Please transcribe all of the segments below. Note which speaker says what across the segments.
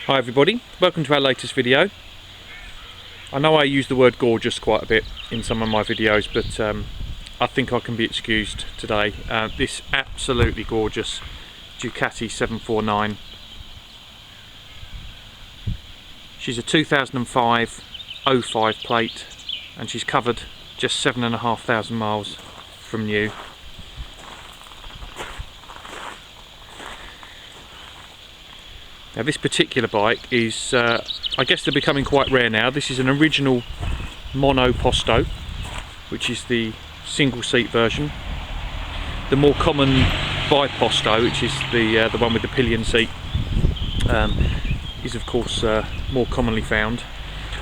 Speaker 1: Hi everybody, welcome to our latest video. I know I use the word gorgeous quite a bit in some of my videos, but I think I can be excused today. This absolutely gorgeous Ducati 749. She's a 2005 05 plate and she's covered just 7,500 miles from new. Now this particular bike is, I guess they're becoming quite rare now. This is an original mono posto, which is the single seat version. The more common biposto, which is the one with the pillion seat, is of course more commonly found.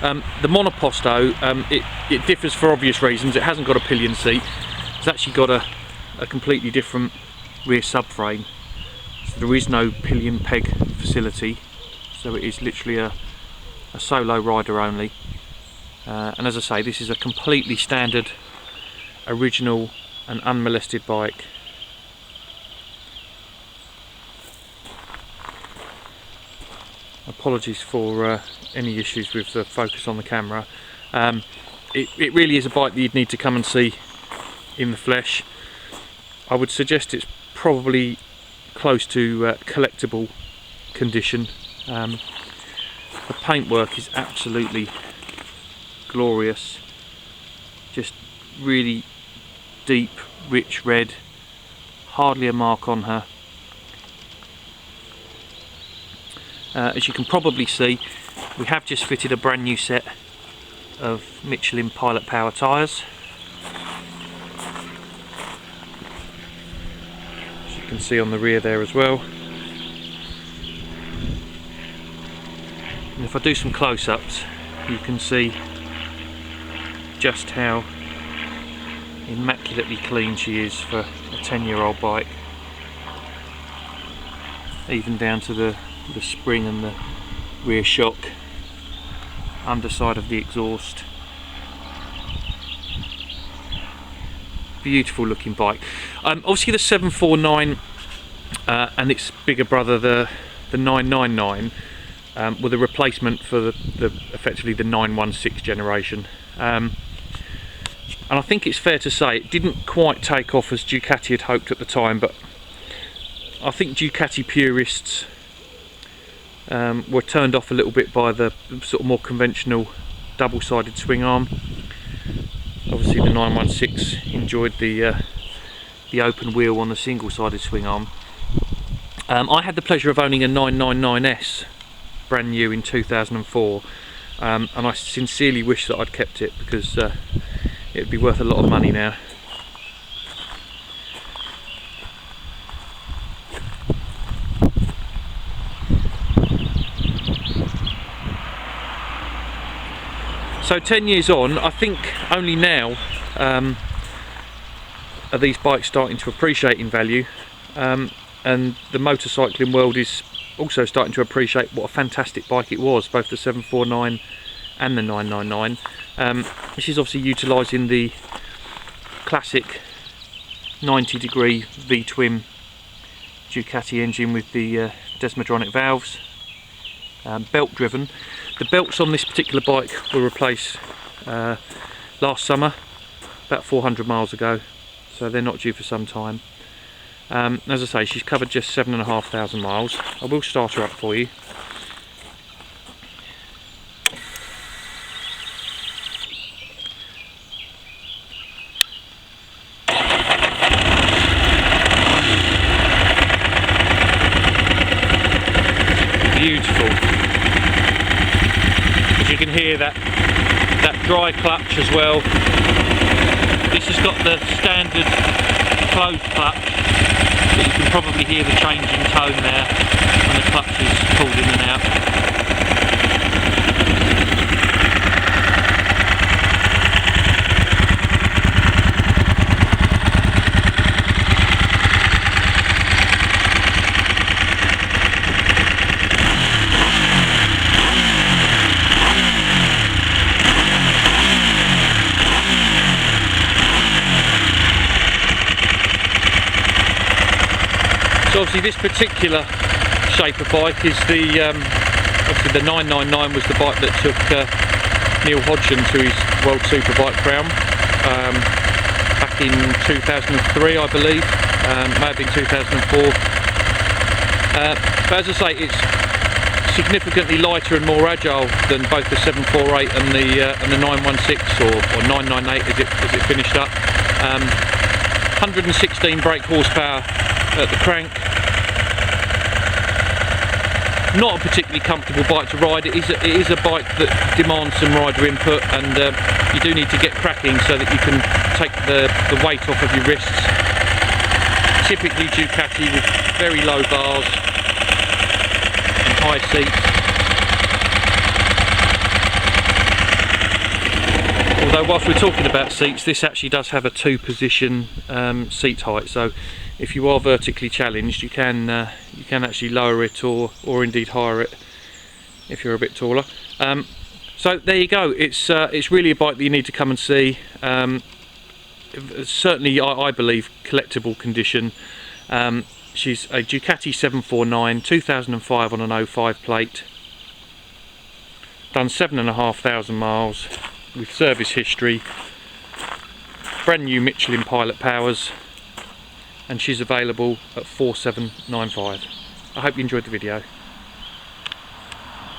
Speaker 1: The monoposto, it differs for obvious reasons. It hasn't got a pillion seat. It's actually got a completely different rear subframe. So there is no pillion peg facility, so it is literally a solo rider only. And as I say, this is a completely standard, original and unmolested bike. Apologies for any issues with the focus on the camera. It really is a bike that you'd need to come and see in the flesh. I would suggest it's probably close to collectible condition. The paintwork is absolutely glorious, just really deep, rich red, hardly a mark on her. As you can probably see, we have just fitted a brand new set of Michelin Pilot Power tyres. Can see on the rear there as well. And if I do some close-ups, you can see just how immaculately clean she is for a 10-year-old bike, even down to the spring and the rear shock, underside of the exhaust. Beautiful looking bike. Obviously the 749 and its bigger brother the 999 were the replacement for the effectively the 916 generation, and I think it's fair to say it didn't quite take off as Ducati had hoped at the time, but I think Ducati purists were turned off a little bit by the sort of more conventional double-sided swing arm. Obviously the 916 enjoyed the open wheel on the single-sided swing arm. I had the pleasure of owning a 999S brand new in 2004, and I sincerely wish that I'd kept it, because it would be worth a lot of money now. So 10 years on, I think only now are these bikes starting to appreciate in value, and the motorcycling world is also starting to appreciate what a fantastic bike it was, both the 749 and the 999. This is obviously utilising the classic 90-degree V-twin Ducati engine with the Desmodronic valves, belt driven. The belts on this particular bike were replaced last summer, about 400 miles ago, so they're not due for some time. As I say, she's covered just 7,500 miles. I will start her up for you. Beautiful. As you can hear that dry clutch as well. This has got the standard closed clutch, but you can probably hear the change in tone there when the clutch is pulled in and out. So obviously this particular shape of bike is the Obviously the 999 was the bike that took Neil Hodgson to his World Superbike crown back in 2003, I believe. May have been 2004. But as I say, it's significantly lighter and more agile than both the 748 and the 916 or 998 as it finished up. 116 brake horsepower at the crank. Not a particularly comfortable bike to ride. It is a bike that demands some rider input, and you do need to get cracking so that you can take the weight off of your wrists. Typically Ducati with very low bars and high seats. Although whilst we're talking about seats, this actually does have a 2-position seat height, so if you are vertically challenged, you can actually lower it or indeed higher it if you're a bit taller. So there you go. It's really a bike that you need to come and see. Certainly, I believe, collectible condition. She's a Ducati 749, 2005 on an 05 plate. Done 7,500 miles with service history. Brand new Michelin Pilot powers. And she's available at 4795. I hope you enjoyed the video.